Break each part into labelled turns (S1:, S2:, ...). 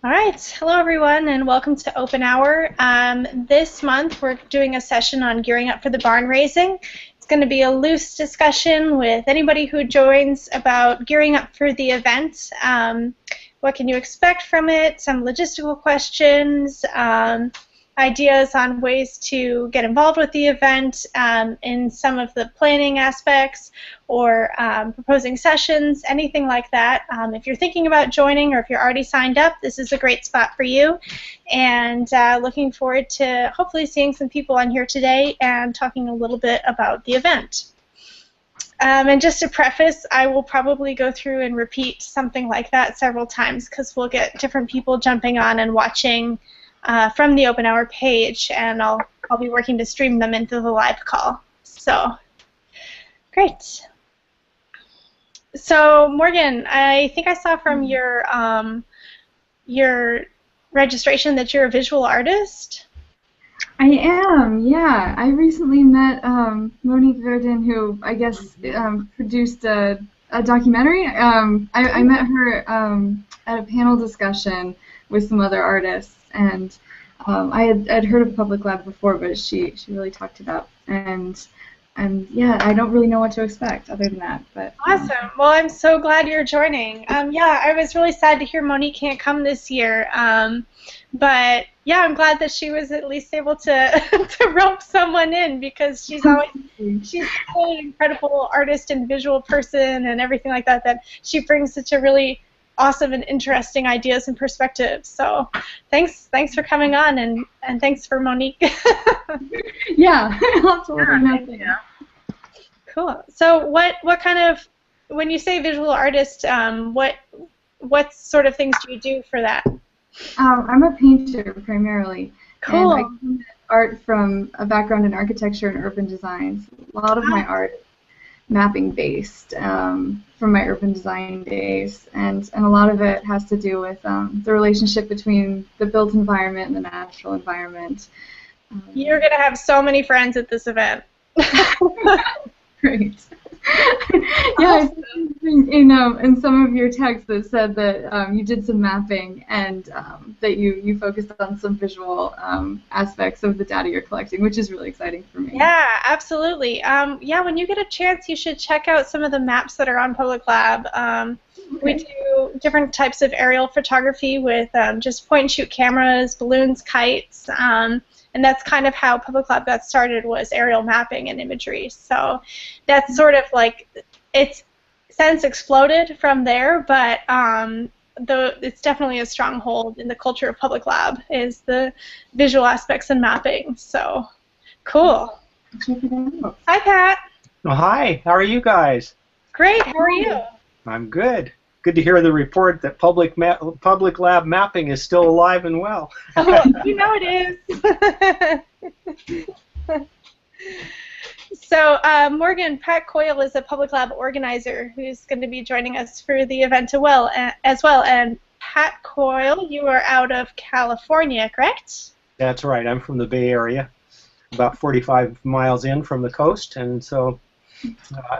S1: All right, hello everyone and welcome to OpenHour. This month we're doing a session on gearing up for the barn raising. It's going to be a loose discussion with anybody who joins about gearing up for the event. What can you expect from it, some logistical questions, ideas on ways to get involved with the event in some of the planning aspects or proposing sessions, anything like that. If you're thinking about joining or if you're already signed up, this is a great spot for you. And looking forward to hopefully seeing some people on here today and talking a little bit about the event. And just to preface, I will probably go through and repeat something like that several times because we'll get different people jumping on and watching from the OpenHour page, and I'll be working to stream them into the live call. So, great. So, Morgan, I think I saw from your registration that you're a visual artist.
S2: I am, yeah. I recently met Monique Verdin, who I guess produced a documentary. I met her at a panel discussion with some other artists, and I'd heard of Public Lab before, but she really talked it up, and yeah, I don't really know what to expect other than that. But
S1: awesome. Well, I'm so glad you're joining. Yeah, I was really sad to hear Monique can't come this year, but yeah, I'm glad that she was at least able to to rope someone in because she's an incredible artist and visual person and everything like that. That she brings such a really awesome and interesting ideas and perspectives. So thanks for coming on, and thanks for Monique.
S2: Yeah, absolutely.
S1: Yeah. Cool. So what kind of, when you say visual artist, what sort of things do you do for that?
S2: I'm a painter primarily.
S1: Cool.
S2: And I come at art from a background in architecture and urban design. A lot of my art is mapping based from my urban design days, and a lot of it has to do with the relationship between the built environment and the natural environment.
S1: You're going to have so many friends at this event.
S2: Great. Yeah, I saw something in some of your texts that said that you did some mapping and that you focused on some visual aspects of the data you're collecting, which is really exciting for me.
S1: Yeah, absolutely. Yeah, when you get a chance, you should check out some of the maps that are on Public Lab. Okay. We do different types of aerial photography with just point-and-shoot cameras, balloons, kites, and that's kind of how Public Lab got started, was aerial mapping and imagery. So that's sort of like, it's since exploded from there, but it's definitely a stronghold in the culture of Public Lab, is the visual aspects and mapping. So cool. Hi, Pat.
S3: Oh, hi. How are you guys?
S1: Great. How are you?
S3: I'm good. Good to hear the report that Public Lab mapping is still alive and well.
S1: Oh, you know it is. So, Morgan, Pat Coyle is a Public Lab organizer who's going to be joining us for the event as well. And Pat Coyle, you are out of California, correct?
S3: That's right. I'm from the Bay Area, about 45 miles in from the coast, and so.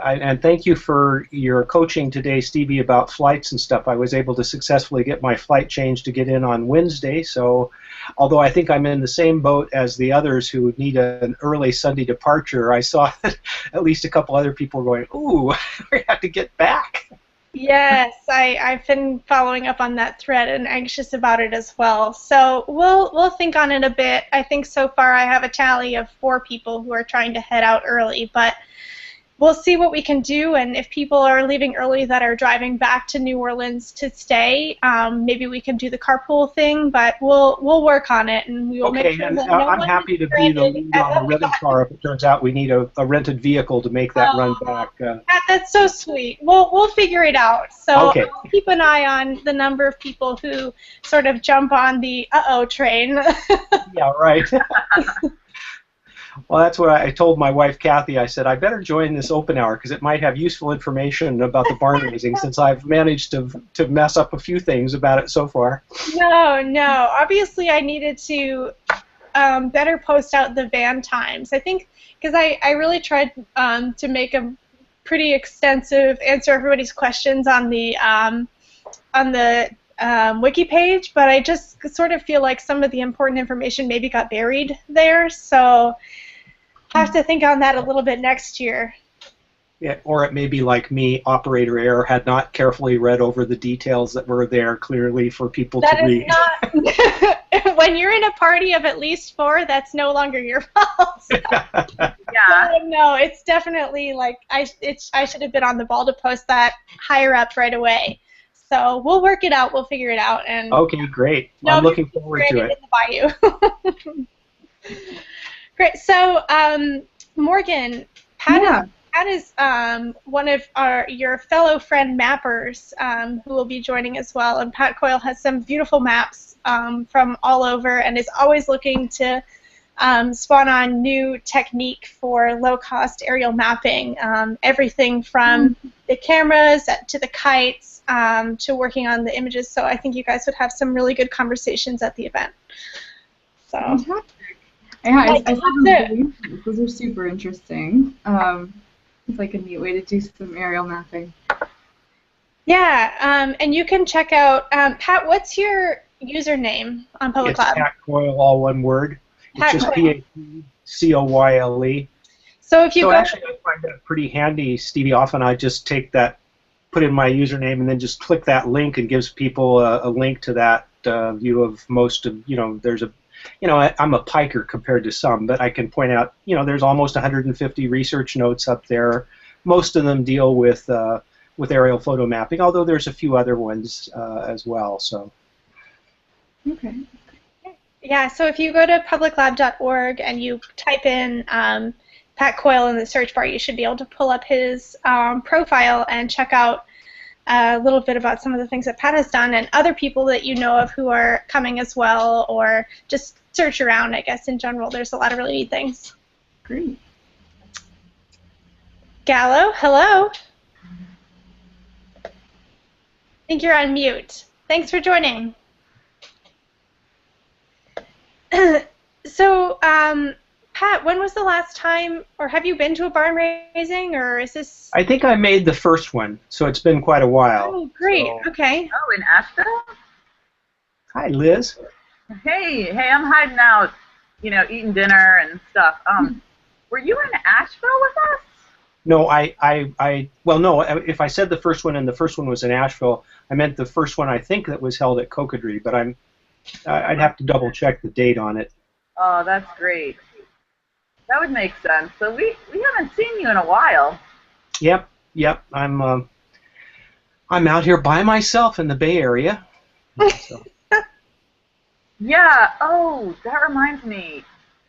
S3: And thank you for your coaching today, Stevie, about flights and stuff. I was able to successfully get my flight changed to get in on Wednesday, so although I think I'm in the same boat as the others who need an early Sunday departure, I saw that at least a couple other people were going, ooh, we have to get back.
S1: Yes, I've been following up on that thread and anxious about it as well. So we'll think on it a bit. I think so far I have a tally of 4 people who are trying to head out early, but we'll see what we can do, and if people are leaving early that are driving back to New Orleans to stay, maybe we can do the carpool thing, but we'll work on it, and we will make sure that
S3: I'm happy to be the lead on a rented car if it turns out we need a rented vehicle to make that run back.
S1: That's so sweet. We'll figure it out. So
S3: okay.
S1: I'll keep an eye on the number of people who sort of jump on the uh-oh train.
S3: Yeah, right. Well, that's what I told my wife, Kathy. I said, I better join this OpenHour because it might have useful information about the barn raising, since I've managed to mess up a few things about it so far.
S1: No. Obviously, I needed to better post out the van times. I think because I really tried to make a pretty extensive answer everybody's questions on the wiki page, but I just sort of feel like some of the important information maybe got buried there, so have to think on that a little bit next year.
S3: Yeah, or it may be like me, operator error, had not carefully read over the details that were there clearly for people to read.
S1: That is not, when you're in a party of at least 4, that's no longer your fault.
S4: Yeah.
S1: No, it's definitely like I should have been on the ball to post that higher up right away. So we'll work it out. We'll figure it out. And
S3: Okay, great. I'm looking forward to it.
S1: In the bayou. Great. So Morgan, Pat is one of your fellow friend mappers who will be joining as well. And Pat Coyle has some beautiful maps from all over and is always looking to spawn on new technique for low-cost aerial mapping. Everything from the cameras to the kites to working on the images. So I think you guys would have some really good conversations at the event. So.
S2: Fantastic. Yeah, I saw those are super interesting. It's like a neat way to do some aerial mapping.
S1: Yeah, and you can check out, Pat, what's your username on Public Lab?
S3: It's Pat Coyle, all one word. It's just P-A-T-C-O-Y-L-E.
S1: So if you go...
S3: actually, I find that pretty handy, Stevie. Often I just take that, put in my username, and then just click that link and gives people a link to that view of most of, there's a, I'm a piker compared to some, but I can point out, there's almost 150 research notes up there. Most of them deal with aerial photo mapping, although there's a few other ones as well. So.
S2: Okay.
S1: Yeah, so if you go to publiclab.org and you type in Pat Coyle in the search bar, you should be able to pull up his profile and check out a little bit about some of the things that Pat has done and other people that you know of who are coming as well, or just search around, I guess, in general. There's a lot of really neat things.
S2: Great.
S1: Gallo, hello. I think you're on mute. Thanks for joining. So, Pat, when was the last time, or have you been to a barn raising, or is this...
S3: I think I made the first one, so it's been quite a while.
S1: Oh, great.
S3: So.
S1: Okay.
S4: Oh, in Asheville?
S3: Hi, Liz.
S4: Hey, I'm hiding out, eating dinner and stuff. Were you in Asheville with us?
S3: No, well, no, if I said the first one and the first one was in Asheville, I meant the first one I think that was held at Cocodrie, but I'd have to double check the date on it.
S4: Oh, that's great. That would make sense. So we haven't seen you in a while.
S3: Yep. I'm out here by myself in the Bay Area. So.
S4: Yeah. Oh, that reminds me.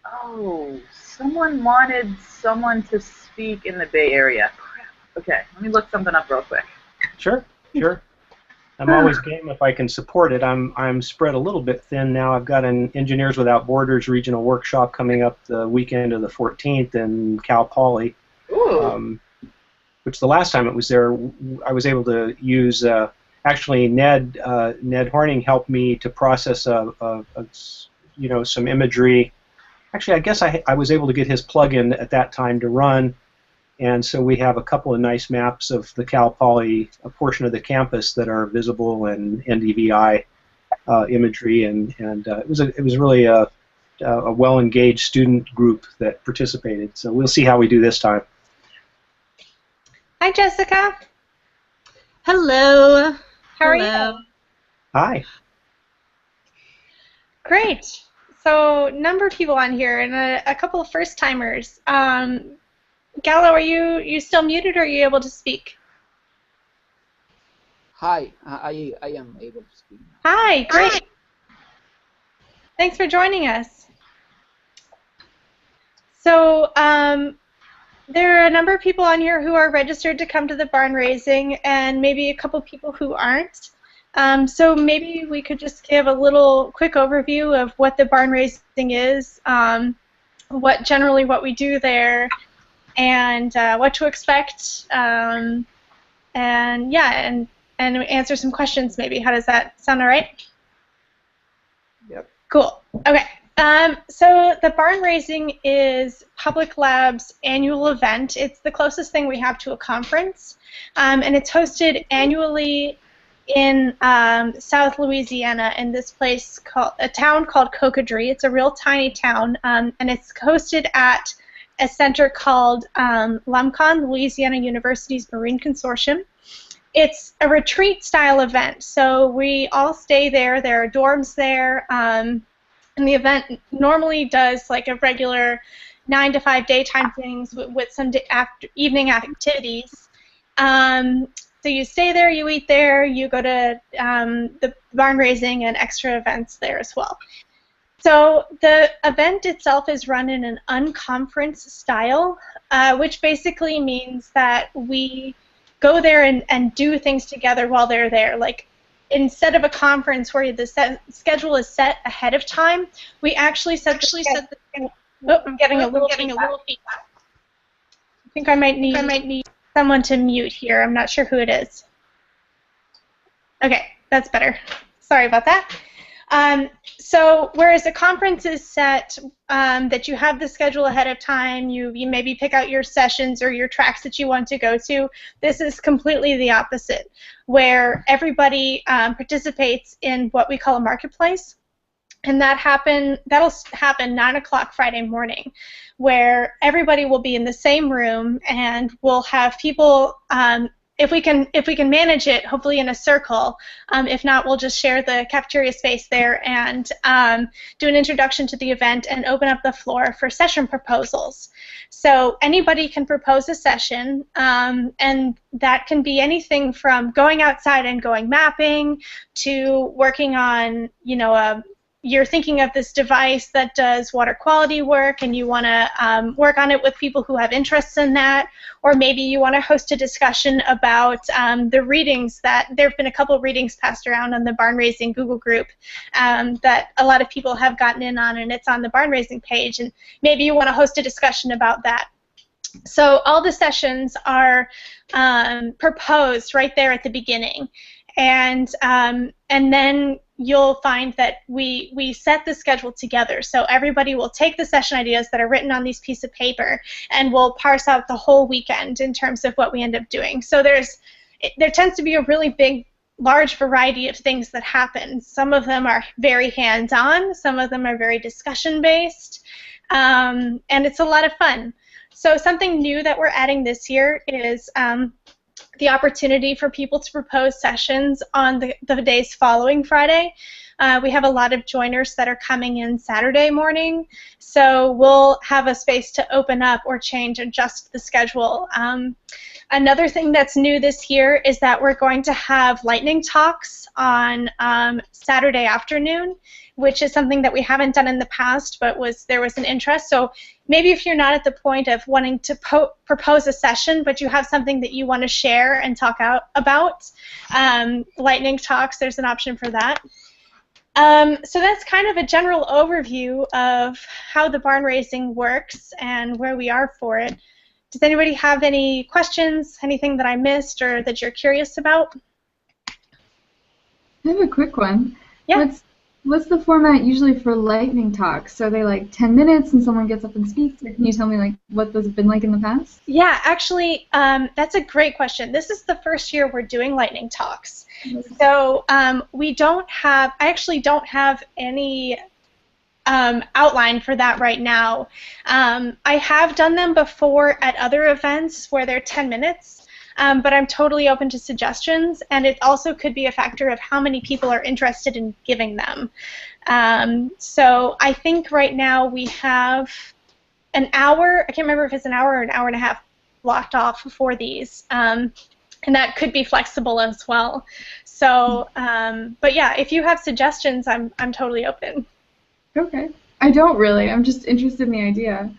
S4: Oh, someone wanted someone to speak in the Bay Area. Crap. Okay, let me look something up real quick.
S3: Sure. I'm always game if I can support it. I'm spread a little bit thin now. I've got an Engineers Without Borders regional workshop coming up the weekend of the 14th in Cal Poly.
S4: Ooh.
S3: Which the last time it was there, I was able to use. Actually, Ned Horning helped me to process some imagery. Actually, I guess I was able to get his plugin at that time to run. And so we have a couple of nice maps of the Cal Poly, a portion of the campus that are visible and NDVI imagery, and it was really a well-engaged student group that participated. So we'll see how we do this time.
S1: Hi, Jessica.
S5: Hello.
S1: How are you?
S3: Hi.
S1: Great. So, number of people on here and a couple of first-timers. Gallo, are you still muted, or are you able to speak?
S6: Hi, I am able to speak.
S1: Hi, great. Thanks for joining us. So, there are a number of people on here who are registered to come to the barn raising, and maybe a couple people who aren't. So maybe we could just give a little quick overview of what the barn raising is, what we do there, and what to expect, and answer some questions maybe. How does that sound all right?
S6: Yep.
S1: Cool. Okay. So the barn raising is Public Lab's annual event. It's the closest thing we have to a conference, and it's hosted annually in South Louisiana, in this place called a town called Cocodrie. It's a real tiny town, and it's hosted at a center called LUMCON, Louisiana University's Marine Consortium. It's a retreat-style event, so we all stay there. There are dorms there, and the event normally does like a regular 9 to 5 daytime things with some evening activities. So you stay there, you eat there, you go to the barn raising and extra events there as well. So the event itself is run in an unconference style, which basically means that we go there and do things together while they're there. Like, instead of a conference where the schedule is set ahead of time, we actually set the oh, I'm getting a little feedback. I think I might need someone to mute here. I'm not sure who it is. Okay, that's better. Sorry about that. So whereas a conference is set, that you have the schedule ahead of time, you maybe pick out your sessions or your tracks that you want to go to, this is completely the opposite, where everybody participates in what we call a marketplace. And that'll happen 9 o'clock Friday morning, where everybody will be in the same room, and we'll have people, if we can manage it, hopefully in a circle. If not, we'll just share the cafeteria space there and do an introduction to the event and open up the floor for session proposals. So anybody can propose a session, and that can be anything from going outside and going mapping to working on, you're thinking of this device that does water quality work and you want to work on it with people who have interests in that, or maybe you want to host a discussion about the readings that there have been a couple readings passed around on the Barn Raising Google group that a lot of people have gotten in on, and it's on the Barn Raising page, and maybe you want to host a discussion about that. So all the sessions are proposed right there at the beginning, and then you'll find that we set the schedule together. So everybody will take the session ideas that are written on these pieces of paper, and we'll parse out the whole weekend in terms of what we end up doing. So there tends to be a really large variety of things that happen. Some of them are very hands-on, some of them are very discussion-based, and it's a lot of fun. So something new that we're adding this year is the opportunity for people to propose sessions on the days following Friday. We have a lot of joiners that are coming in Saturday morning, so we'll have a space to open up or adjust the schedule. Another thing that's new this year is that we're going to have lightning talks on Saturday afternoon, which is something that we haven't done in the past, but there was an interest. So maybe if you're not at the point of wanting to propose a session, but you have something that you want to share and talk about, lightning talks, there's an option for that. So that's kind of a general overview of how the barn raising works and where we are for it. Does anybody have any questions, anything that I missed or that you're curious about?
S2: I have a quick one.
S1: Yeah.
S2: What's the format usually for lightning talks? So are they like 10 minutes and someone gets up and speaks? Or can you tell me like what those have been like in the past?
S1: Yeah, actually, that's a great question. This is the first year we're doing lightning talks. So I actually don't have any outline for that right now. I have done them before at other events where they're 10 minutes. But I'm totally open to suggestions, and it also could be a factor of how many people are interested in giving them. So I think right now we have an hour, I can't remember if it's an hour or an hour and a half blocked off for these, and that could be flexible as well. So, but yeah, if you have suggestions, I'm totally open.
S2: Okay. I don't really. I'm just interested in the idea.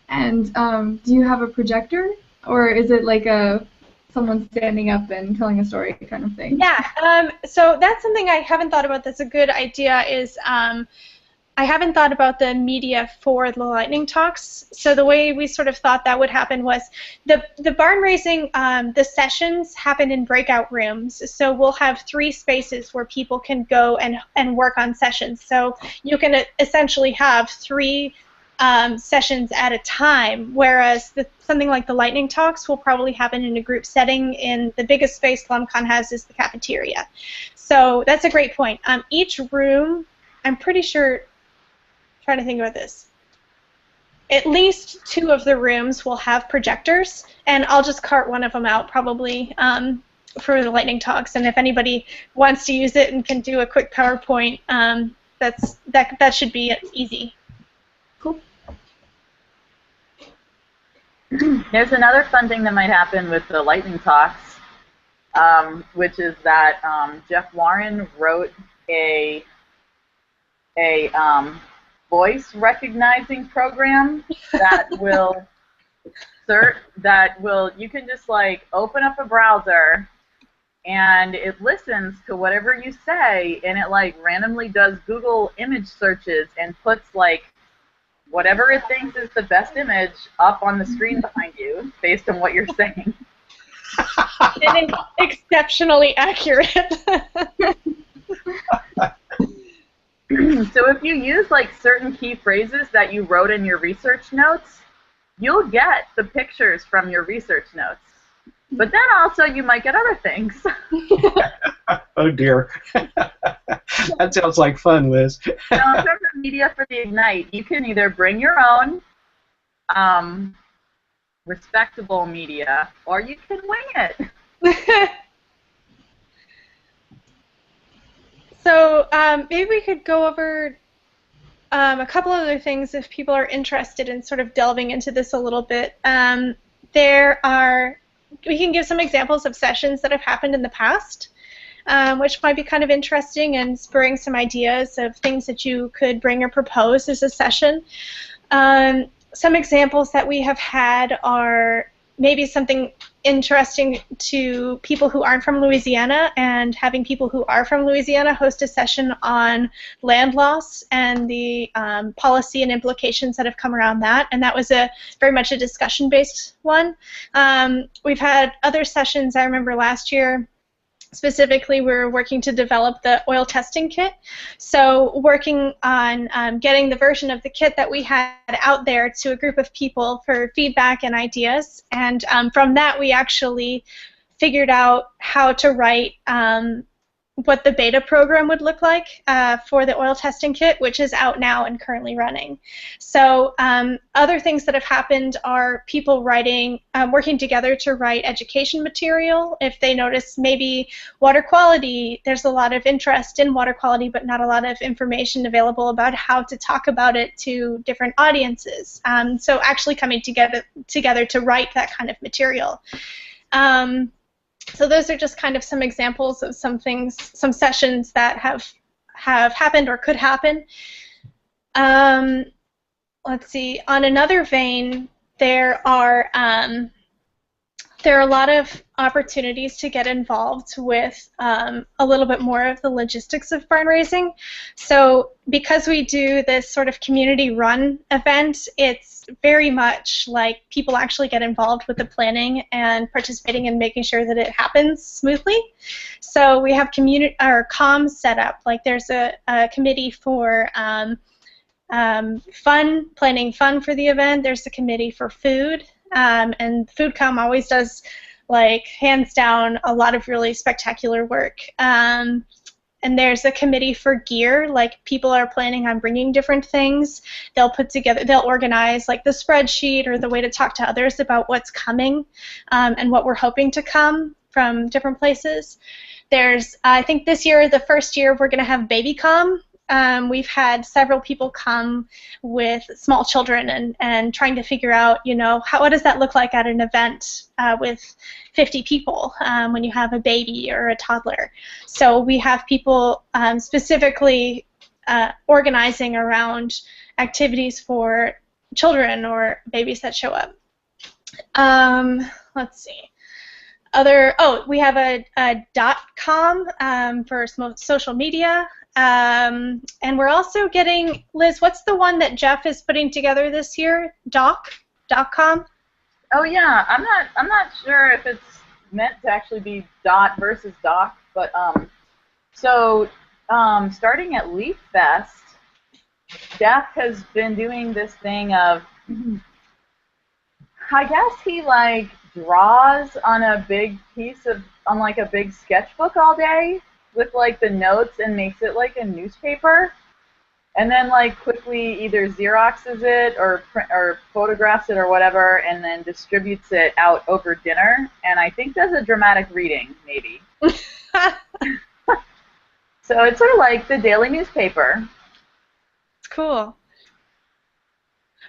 S2: And do you have a projector, or is it like someone standing up and telling a story kind of thing?
S1: Yeah, so that's something I haven't thought about that's a good idea is I haven't thought about the media for the lightning talks. So the way we sort of thought that would happen was the barn raising, the sessions happen in breakout rooms. So we'll have 3 spaces where people can go and work on sessions. So you can essentially have 3 sessions at a time, whereas something like the lightning talks will probably happen in a group setting. In the biggest space LumCon has is the cafeteria. So that's a great point. Each room, I'm pretty sure, trying to think about this, at least 2 of the rooms will have projectors, and I'll just cart one of them out probably for the lightning talks, and if anybody wants to use it and can do a quick PowerPoint, that should be easy.
S2: Cool.
S4: There's another fun thing that might happen with the lightning talks, which is that Jeff Warren wrote a voice recognizing program that you can just like open up a browser and it listens to whatever you say, and it like randomly does Google image searches and puts like whatever it thinks is the best image up on the screen behind you based on what you're saying.
S1: It is exceptionally accurate.
S4: So if you use like certain key phrases that you wrote in your research notes, you'll get the pictures from your research notes. But then also you might get other things.
S3: Oh dear. That sounds like fun, Liz.
S4: Now, in terms of media for the Ignite, you can either bring your own respectable media, or you can wing it.
S1: So maybe we could go over a couple other things if people are interested in sort of delving into this a little bit. We can give some examples of sessions that have happened in the past, which might be kind of interesting and spurring some ideas of things that you could bring or propose as a session. Some examples that we have had are maybe something interesting to people who aren't from Louisiana, and having people who are from Louisiana host a session on land loss and the policy and implications that have come around that, and that was very much a discussion-based one. We've had other sessions. I remember last year specifically, we were working to develop the oil testing kit. So working on getting the version of the kit that we had out there to a group of people for feedback and ideas. And from that, we actually figured out how to write what the beta program would look like for the oil testing kit, which is out now and currently running. So other things that have happened are people writing, working together to write education material. If they notice maybe water quality, there's a lot of interest in water quality, but not a lot of information available about how to talk about it to different audiences. So actually coming together to write that kind of material. So those are just kind of some examples of some things, some sessions that have happened or could happen. Let's see. On another vein, there are a lot of opportunities to get involved with a little bit more of the logistics of barn raising. So because we do this sort of community-run event, it's very much like people actually get involved with the planning and participating and making sure that it happens smoothly. So we have comms set up. Like there's a committee for planning fun for the event. There's a committee for food. And FoodCom always does, like, hands down, a lot of really spectacular work. And there's a committee for gear, like people are planning on bringing different things. They'll organize like the spreadsheet or the way to talk to others about what's coming and what we're hoping to come from different places. There's, I think this year, the first year, we're going to have BabyCom. We've had several people come with small children and trying to figure out, you know, what does that look like at an event with 50 people when you have a baby or a toddler. So we have people specifically organizing around activities for children or babies that show up. Let's see. We have a .com for social media. And we're also getting, Liz, what's the one that Jeff is putting together this year? .com?
S4: Oh yeah, I'm not sure if it's meant to actually be dot versus doc, but starting at Leaf Fest, Jeff has been doing this thing of, I guess he like draws on a big piece of, on like a big sketchbook all day with like the notes and makes it like a newspaper. And then like quickly either Xeroxes it or photographs it or whatever, and then distributes it out over dinner. And I think does a dramatic reading, maybe. So it's sort of like the daily newspaper.
S1: It's cool.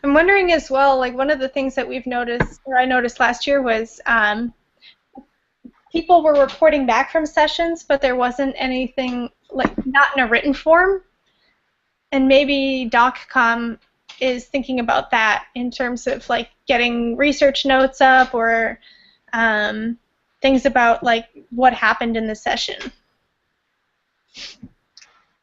S1: I'm wondering as well, like one of the things that we've noticed, or I noticed last year, was people were reporting back from sessions, but there wasn't anything, like not in a written form. And maybe DocCom is thinking about that in terms of like getting research notes up or things about like what happened in the session.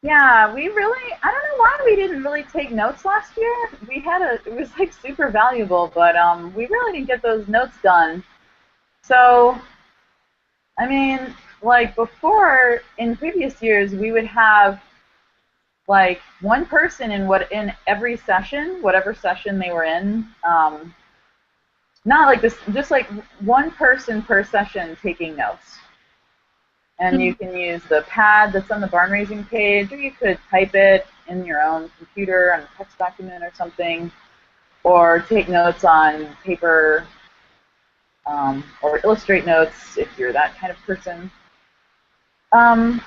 S4: Yeah, we really, I don't know why we didn't really take notes last year. We had it was like super valuable, but we really didn't get those notes done. So, I mean, like before, in previous years, we would have like one person in every session, whatever session they were in, not like this, just like one person per session taking notes. And you can use the pad that's on the Barnraising page, or you could type it in your own computer on a text document or something, or take notes on paper, or illustrate notes if you're that kind of person. And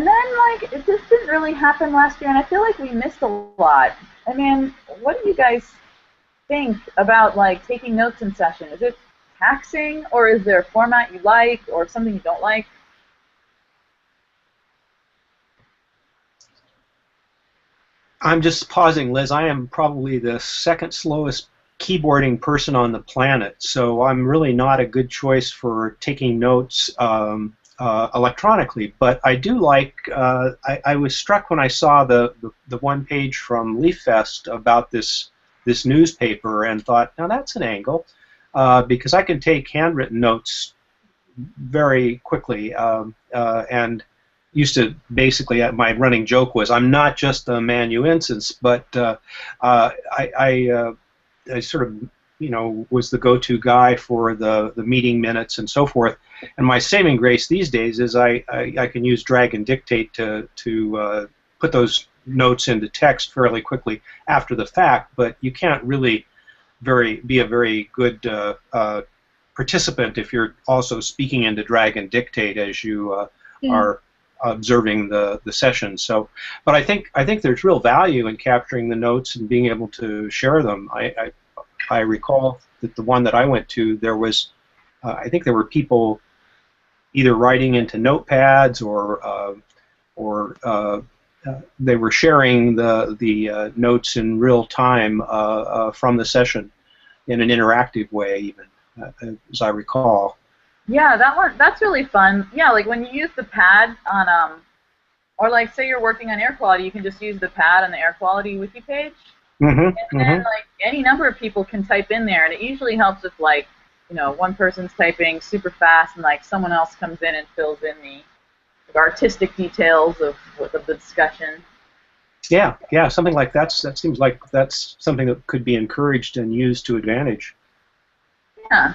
S4: then, like, it just didn't really happen last year, and I feel like we missed a lot. I mean, what do you guys think about, like, taking notes in session? Is it taxing, or is there a format you like, or something you don't like?
S3: I'm just pausing, Liz. I am probably the second slowest keyboarding person on the planet, so I'm really not a good choice for taking notes electronically. But I do like. I was struck when I saw the one page from LeafFest about this newspaper and thought, now that's an angle, because I can take handwritten notes very quickly and used to basically, my running joke was, I'm not just a amanuensis, but I sort of, was the go-to guy for the meeting minutes and so forth. And my saving grace these days is I can use drag and dictate to put those notes into text fairly quickly after the fact, but you can't really be a very good participant if you're also speaking into drag and dictate as you are observing the session. So, but I think there's real value in capturing the notes and being able to share them. I recall that the one that I went to, there was I think there were people either writing into notepads or they were sharing the notes in real time from the session in an interactive way, even as I recall.
S4: Yeah, that's really fun. Yeah, like when you use the pad on or like say you're working on air quality, you can just use the pad on the air quality wiki page. And then like any number of people can type in there, and it usually helps if like, one person's typing super fast and like someone else comes in and fills in the artistic details of the discussion.
S3: Yeah, something like that. That seems like that's something that could be encouraged and used to advantage.
S4: Yeah.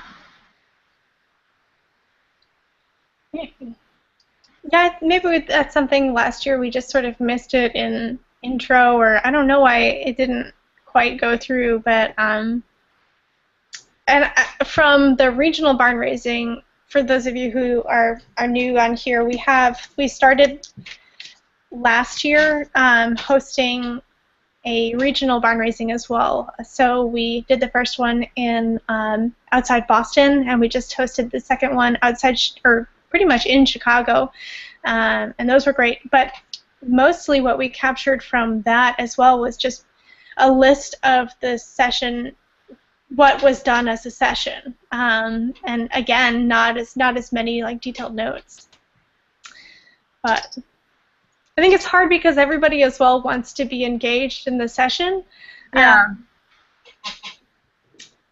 S1: Yeah, maybe that's something last year we just sort of missed it in intro, or I don't know why it didn't quite go through, but and from the regional barn raising, for those of you who are new on here, we started last year hosting a regional barn raising as well. So we did the first one in outside Boston, and we just hosted the second one outside, or pretty much in Chicago, and those were great. But mostly what we captured from that as well was just a list of the session, what was done as a session, and again, not as many like detailed notes. But I think it's hard because everybody as well wants to be engaged in the session.
S4: Yeah.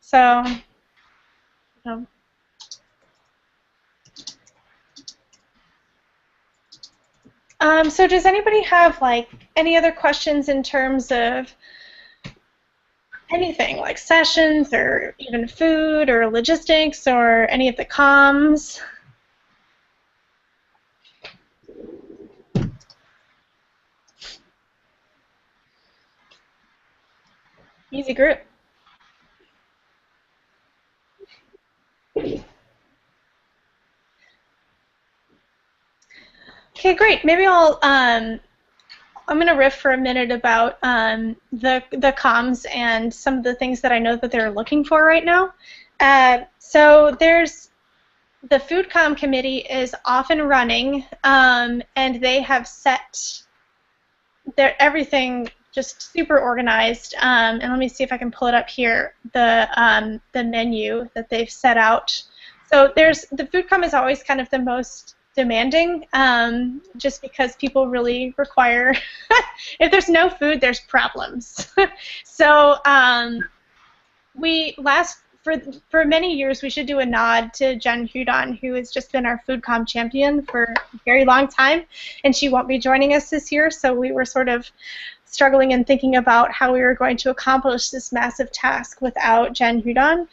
S1: So. So does anybody have like any other questions in terms of anything like sessions or even food or logistics or any of the comms? Easy group. Okay, great. Maybe I'm going to riff for a minute about the comms and some of the things that I know that they're looking for right now. So there's the Food Comm Committee is off and running, and they have set everything just super organized. And let me see if I can pull it up here, the menu that they've set out. So the Food Comm is always kind of the most demanding, just because people really require, if there's no food, there's problems. So for many years, we should do a nod to Jen Hudon, who has just been our Food Comm champion for a very long time, and she won't be joining us this year, so we were sort of struggling and thinking about how we were going to accomplish this massive task without Jen Hudon.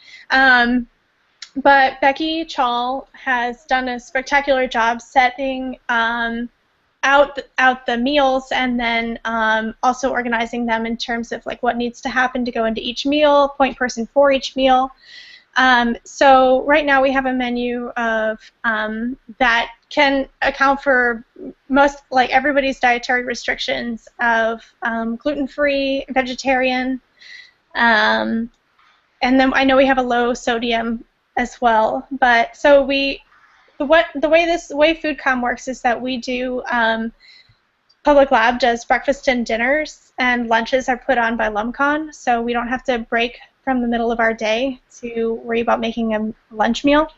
S1: But Becky Chall has done a spectacular job setting out the meals, and then also organizing them in terms of like what needs to happen to go into each meal, point person for each meal. So right now we have a menu of that can account for most, like everybody's dietary restrictions of gluten-free, vegetarian, and then I know we have a low sodium as well. But so the way Food Comm works is that we do Public Lab does breakfast and dinners, and lunches are put on by LumCon, so we don't have to break from the middle of our day to worry about making a lunch meal.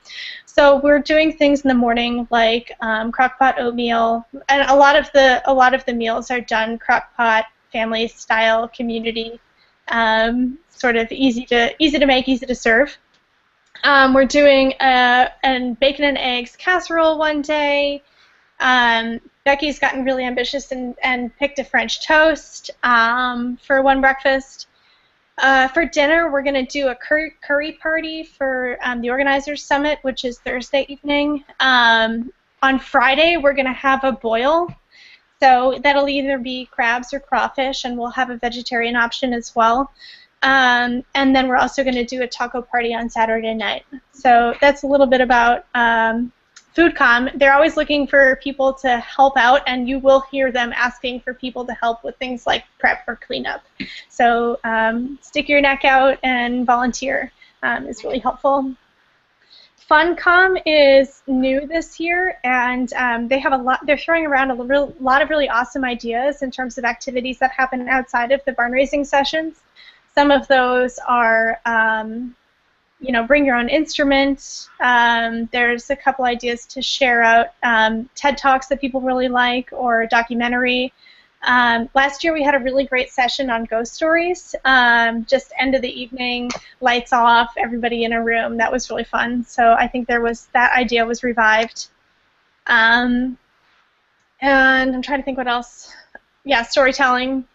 S1: So we're doing things in the morning like crockpot oatmeal, and a lot of the meals are done crockpot, family style, community, sort of easy to make, easy to serve. We're doing a bacon and eggs casserole one day. Becky's gotten really ambitious and picked a French toast for one breakfast. For dinner, we're going to do a curry party for the Organizers Summit, which is Thursday evening. On Friday, we're going to have a boil. So that'll either be crabs or crawfish, and we'll have a vegetarian option as well. And then we're also going to do a taco party on Saturday night. So that's a little bit about Food Comm. They're always looking for people to help out, and you will hear them asking for people to help with things like prep or cleanup. So stick your neck out and volunteer is really helpful. FunComm is new this year, and they have they're throwing around a lot of really awesome ideas in terms of activities that happen outside of the barn raising sessions. Some of those are, bring your own instrument. There's a couple ideas to share out TED Talks that people really like, or a documentary. Last year we had a really great session on ghost stories. Just end of the evening, lights off, everybody in a room. That was really fun. So I think that idea was revived. And I'm trying to think what else. Yeah, storytelling.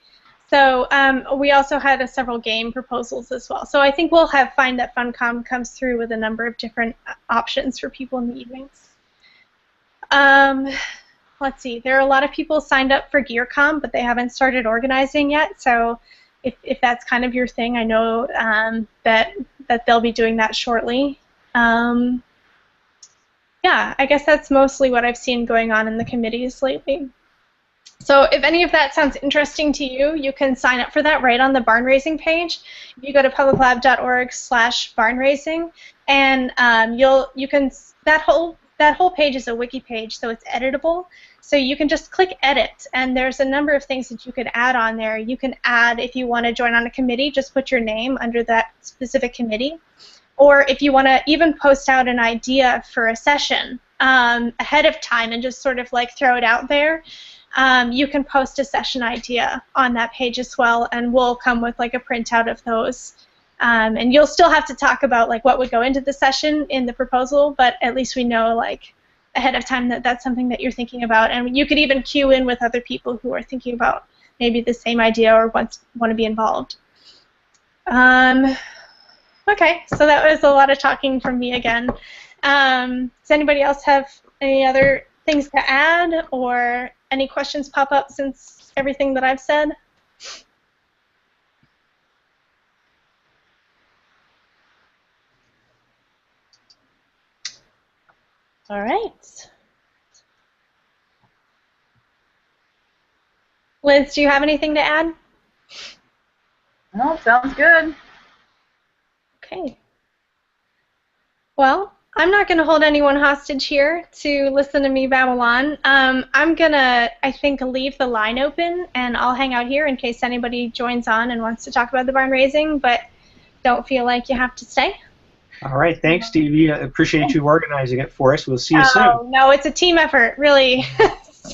S1: So we also had several game proposals as well. So I think we'll find that FunComm comes through with a number of different options for people in the evenings. Let's see. There are a lot of people signed up for GearComm, but they haven't started organizing yet. So if that's kind of your thing, I know that they'll be doing that shortly. Yeah, I guess that's mostly what I've seen going on in the committees lately. So if any of that sounds interesting to you, you can sign up for that right on the Barnraising page. If you go to publiclab.org/barnraising, and that whole page is a wiki page, so it's editable. So you can just click edit, and there's a number of things that you could add on there. You can add, if you want to join on a committee, just put your name under that specific committee. Or if you want to even post out an idea for a session ahead of time and just sort of like throw it out there, you can post a session idea on that page as well, and we'll come with like a printout of those. And you'll still have to talk about like what would go into the session in the proposal, but at least we know like ahead of time that that's something that you're thinking about. And you could even queue in with other people who are thinking about maybe the same idea or want to be involved. Okay, so that was a lot of talking from me again. Does anybody else have any other things to add or any questions pop up since everything that I've said? All right. Liz, do you have anything to add?
S4: No, sounds good.
S1: Okay. Well, I'm not going to hold anyone hostage here to listen to me babble on. I'm going to, I think, leave the line open, and I'll hang out here in case anybody joins on and wants to talk about the barn raising, but don't feel like you have to stay.
S3: All right, thanks, Stevie. I appreciate you organizing it for us. We'll see you soon.
S1: Oh, no, it's a team effort, really.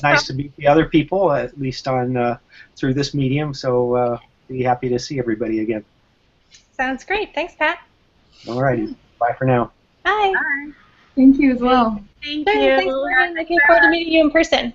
S3: Nice to meet the other people, at least on through this medium, so be happy to see everybody again.
S1: Sounds great. Thanks, Pat.
S3: All righty. Bye for now.
S1: Bye.
S4: Bye.
S2: Thank you as well.
S1: Thank you. Thanks, Morgan. Looking forward to meeting you in person.